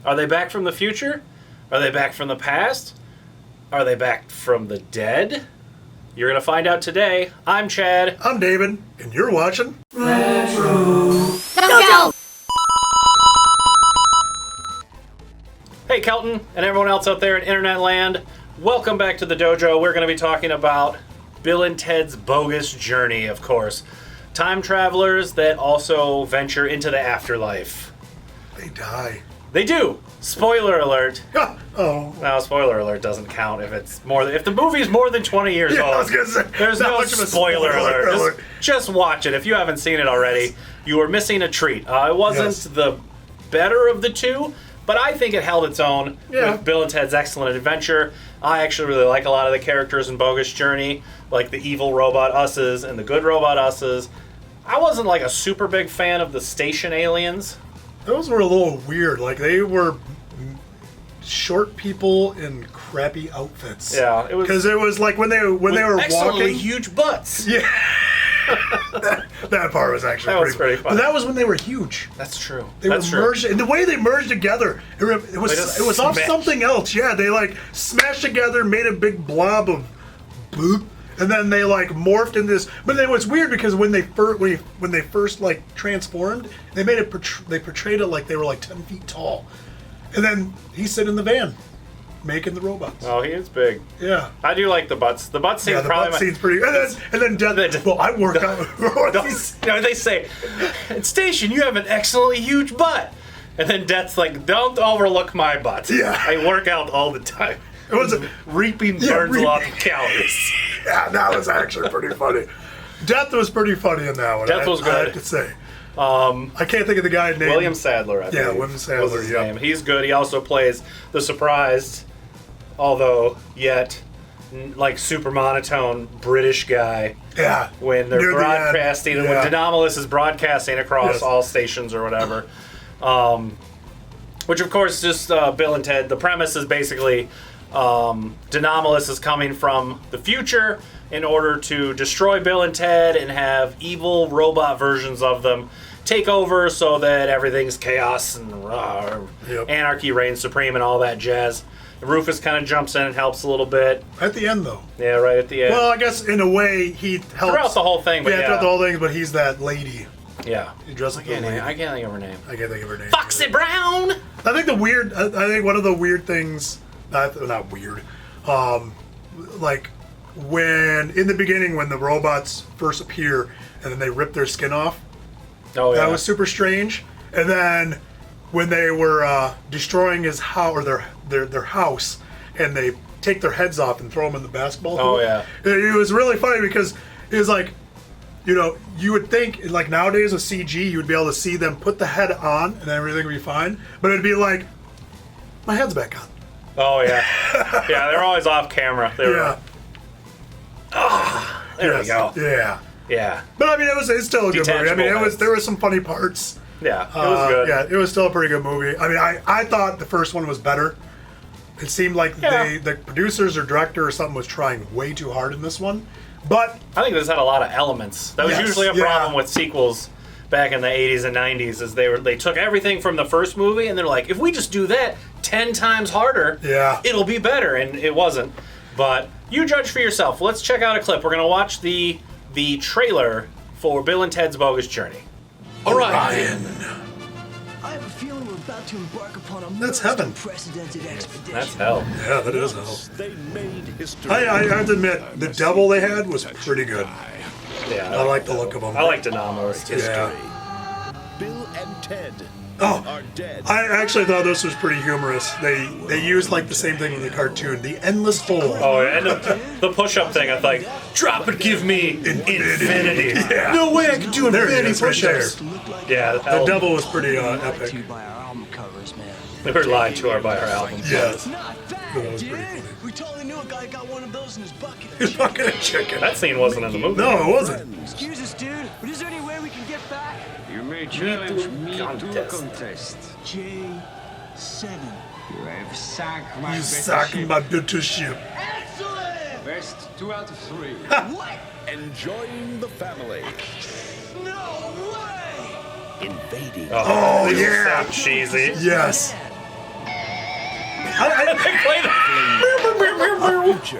Are they back from the future? Are they back from the past? Are they back from the dead? You're going to find out today. I'm Chad. I'm David, and you're watching Dojo! Hey, Kelton, and everyone else out there in internet land. Welcome back to the Dojo. We're going to be talking about Bill and Ted's Bogus Journey, of course. Time travelers that also venture into the afterlife. They die. They do. Spoiler alert. Oh. No, spoiler alert doesn't count if it's more than, if the movie's more than 20 years old. I was gonna say, there's not no much of a spoiler alert. alert. Just watch it. If you haven't seen it already, you are missing a treat. It wasn't the better of the two, but I think it held its own with Bill and Ted's Excellent Adventure. I actually really like a lot of the characters in Bogus Journey, like the evil robot Us's and the good robot Us's. I wasn't like a super big fan of the station aliens. Those were a little weird. Like, they were short people in crappy outfits. Yeah, it was because it was like when they were excellently walking. huge butts. Yeah, that part was actually pretty fun. funny. But that was when they were huge. That's true. They were merged, and the way they merged together, it was off something else. Yeah, they like smashed together, made a big blob of boop, and then they like morphed into this. But it was weird because when they first like transformed, they portrayed it like they were like 10 feet tall, and then he's sitting in the van, making the robots. Oh, he is big. Yeah, I do like the butts. The butts seem probably butt scene's pretty. And then Death. Well, I work out. They say, Station, you have an excellently huge butt. And then Death's like, don't overlook my butt. Yeah. I work out all the time. It was reaping burns a lot of calories. Yeah, that was actually pretty funny. Death was pretty funny in that one. Death was good. I have to say. I can't think of the guy's name. William Sadler, I believe. Yeah, William Sadler. Was his name. He's good. He also plays the surprised, although yet like super monotone British guy. Yeah. When they're broadcasting, and when Yeah. Denomalous is broadcasting across all stations or whatever. Which of course just Bill and Ted. The premise is basically Denomalous is coming from the future in order to destroy Bill and Ted and have evil robot versions of them take over so that everything's chaos and anarchy reigns supreme and all that jazz. And Rufus kind of jumps in and helps a little bit. At the end, though. Yeah, right at the end. Well, I guess in a way he helps. Throughout the whole thing, but throughout the whole thing, but he's that lady. Yeah. He dresses like a lady. I can't think of her name. I can't think of her name. Foxy Brown! I think one of the weird things, not weird, like when, in the beginning, when the robots first appear and then they rip their skin off. Oh, yeah. That was super strange. And then when they were destroying his house, or their house, and they take their heads off and throw them in the basketball hoop. Oh, yeah. It was really funny because it was like, you know, you would think, like nowadays with CG, you would be able to see them put the head on and everything would be fine. But it'd be like, my head's back on. Oh, yeah. Yeah, they're always off camera. There we go. Yeah. Yeah. But I mean, it's still a good movie. I mean, Detachable there were some funny parts. Yeah, it was good. Yeah, it was still a pretty good movie. I mean, I thought the first one was better. It seemed like the producers or director or something was trying way too hard in this one. But I think this had a lot of elements. That was usually a problem with sequels back in the 80s and 90s, is they took everything from the first movie and they're like, if we just do that 10 times harder, it'll be better. And it wasn't. But you judge for yourself. Let's check out a clip. We're going to watch the trailer for Bill and Ted's Bogus Journey. Orion. I have a feeling we're about to embark upon a That's heaven. unprecedented expedition. That's hell. Yeah, that is hell. They made history. I have to admit, the devil they had was pretty good. Yeah, I like the look of them. I like Denomalous too. Yeah. Bill and Ted Oh, are dead. I actually thought this was pretty humorous. They used like the same thing in the cartoon, the endless hole. Oh, and the push-up thing, I think, drop and give me infinity. Yeah. No way I can do There he infinity is, right push-ups. there. Yeah, The devil was pretty epic. To by our album covers, man. we were lied to by our album. Yes. Not That bad, was dude. pretty funny. We totally knew a guy got one of those in his bucket. He's fucking a chicken. That scene wasn't in the movie. No, it wasn't. Excuse us, dude, but is there any way we can get back? You may challenge me to a contest. contest. J7. You have sunk my You best suck ship. my bitter ship. Excellent! Best 2 out of 3. What? Enjoying the family. No way! Invading. Oh, this is yeah. so cheesy. Yes. they play that.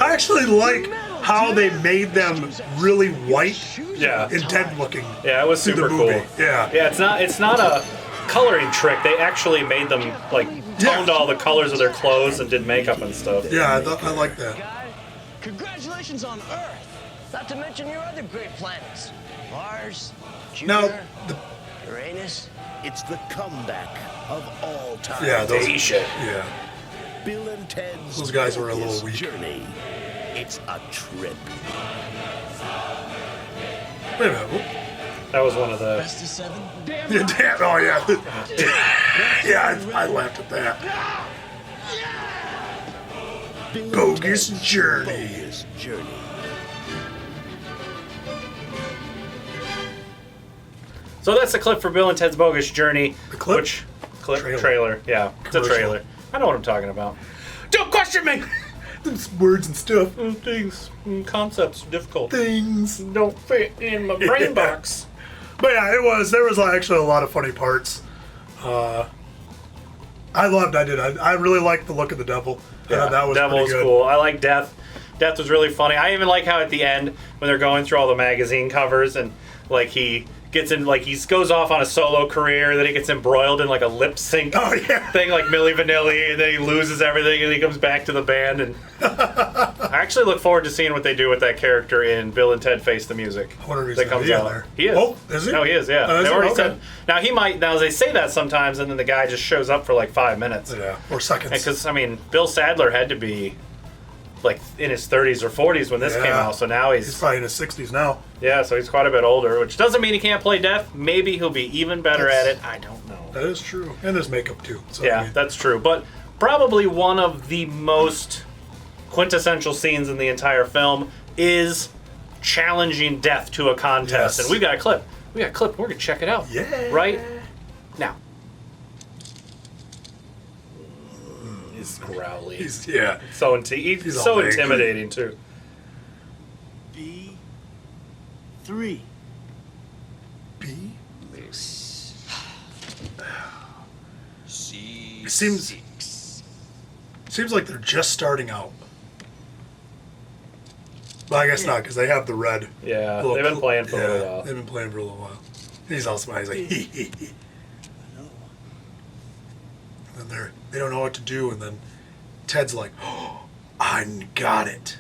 I actually like how they made them really white Yeah. and dead looking. Yeah, it was through super the cool. movie. Yeah. Yeah, it's not a coloring trick. They actually made them like toned all the colors of their clothes and did makeup and stuff. Yeah, I like that. Guy, congratulations on Earth. Not to mention your other great planets. Mars, Now, Jupiter, the, Uranus. It's the comeback of all time. yeah, those, Asia. yeah. Bill and Ted's Those guys were a little Bogus weak. Journey. It's a trip. Wait a minute. That was one of the. Best of 7. Yeah, damn. Oh, yeah. Yeah, I laughed at that. Bill and Bogus Ted's Journey. Bogus Journey. So that's the clip for Bill and Ted's Bogus Journey. The clip? Which clip? Trailer. Yeah, it's a Commercial. trailer. I know what I'm talking about. Don't question me. There's words and stuff. Things, concepts, difficult. Things. Don't fit in my brain box. But yeah, there was actually a lot of funny parts. I really liked the look of the devil. Yeah, That was Devil pretty was good. cool. I like Death. Death was really funny. I even like how at the end when they're going through all the magazine covers and like he gets in like he goes off on a solo career, then he gets embroiled in like a lip sync Oh, yeah. thing like Milli Vanilli, and then he loses everything and he comes back to the band. And I actually look forward to seeing what they do with that character in Bill and Ted Face the Music. I wonder if he's that comes gonna be in out. there. He is. Oh, is he? No, he is. Yeah, Oh, is they he? already Okay. said. Now he might. Now they say that sometimes, and then the guy just shows up for like 5 minutes. Yeah, or seconds. Because I mean, Bill Sadler had to be like in his 30s or 40s when this came Yeah. out, so now He's probably in his 60s now. so he's quite a bit older, which doesn't mean he can't play Death. Maybe he'll be even better at it. I don't know. That is true. And there's makeup too. So, Yeah, I mean, that's true. But probably one of the most quintessential scenes in the entire film is challenging Death to a contest. Yes. And we got a clip. We're gonna check it out. Yeah. Right now. He's growly. he's He's all so angry. intimidating too. B3. B. C. It seems like they're just starting out. But I guess not because they have the red. Yeah, little they've been playing for a little while. They've been playing for a little while. And he's all smiling. He's like, hee hee hee. And then they don't know what to do. And then Ted's like, oh, I got it.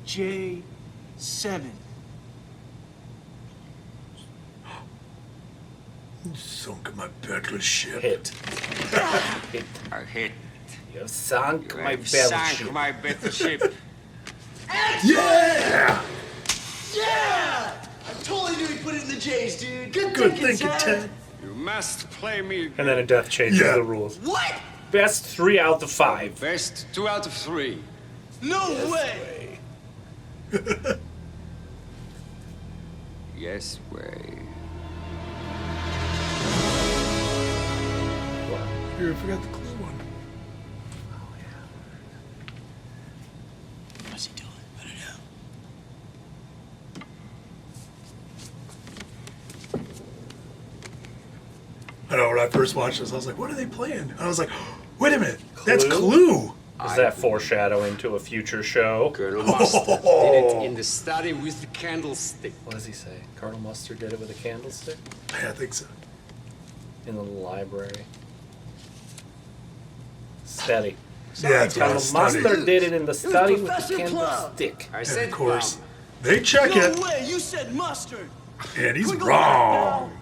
J7. Sunk my battleship. Hit. I hit. You have sunk my I've sank battleship. my battleship. Yeah! Yeah! I totally knew he put it in the J's, dude. Good thinking, Ted. You must play me. And then a Death changes Yeah. the rules. What? Best 3 out of 5. Best 2 out of 3. No way. Yes way. Here, I forgot the clue one. What's he doing? I don't know. I know when I first watched this, I was like, what are they playing? And I was like, wait a minute, that's Clue? Clue. Is that foreshadowing to a future show? Colonel Mustard did it in the study with the candlestick. What does he say? Colonel Mustard did it with a candlestick? Yeah, I think so. In the library. Steady. Yeah, it's Colonel about study. Mustard did it in the study with the Professor Plum. candlestick. I And said of course, Plum. they check No it, way. You said mustard. and he's Can we go back wrong. now?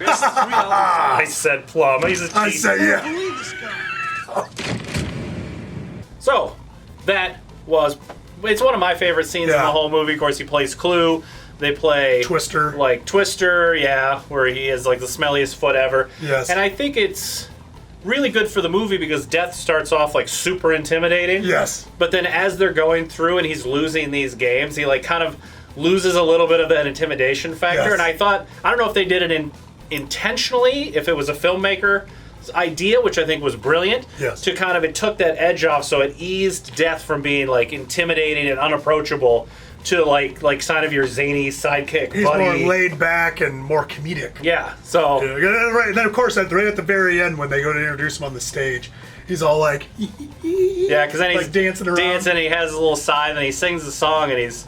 Best 3 out of 5. I said Plum. He's a cheat. I say, I yeah. believe this guy. So, that was... It's one of my favorite scenes in Yeah. the whole movie. Of course, he plays Clue. They play... Twister. Like Twister, yeah, where he is like the smelliest foot ever. Yes. And I think it's really good for the movie because Death starts off like super intimidating. Yes. But then as they're going through and he's losing these games, he like kind of loses a little bit of that intimidation factor. Yes. And I thought, I don't know if they did it intentionally, if it was a filmmaker's idea, which I think was brilliant, Yes. to kind of, it took that edge off so it eased Death from being like intimidating and unapproachable to like sign of your zany sidekick He's buddy. more laid back and more comedic. Yeah, so Yeah, right. And then of course, right at the very end when they go to introduce him on the stage, he's all like, yeah, because then he's like dancing around. dancing. He has a little side, and he sings the song, and he's.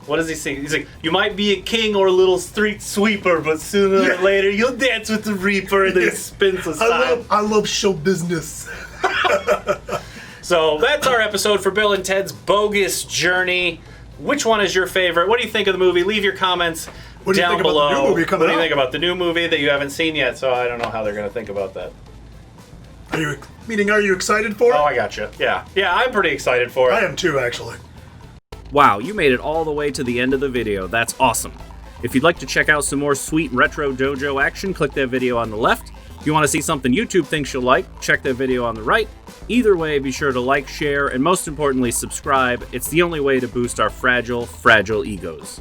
What does he sing? He's like, you might be a king or a little street sweeper, but sooner or later you'll dance with the reaper, and then he spins aside. I love show business. So that's our episode for Bill and Ted's Bogus Journey. Which one is your favorite? What do you think of the movie? Leave your comments What do you down think about below. the new movie coming What do you out? think about the new movie that you haven't seen yet? So I don't know how they're going to think about that. Are you excited for it? Oh, I gotcha. Yeah, I'm pretty excited for it. I am too, actually. Wow, you made it all the way to the end of the video. That's awesome. If you'd like to check out some more sweet retro dojo action, click that video on the left. If you want to see something YouTube thinks you'll like, check that video on the right. Either way, be sure to like, share, and most importantly, subscribe. It's the only way to boost our fragile egos.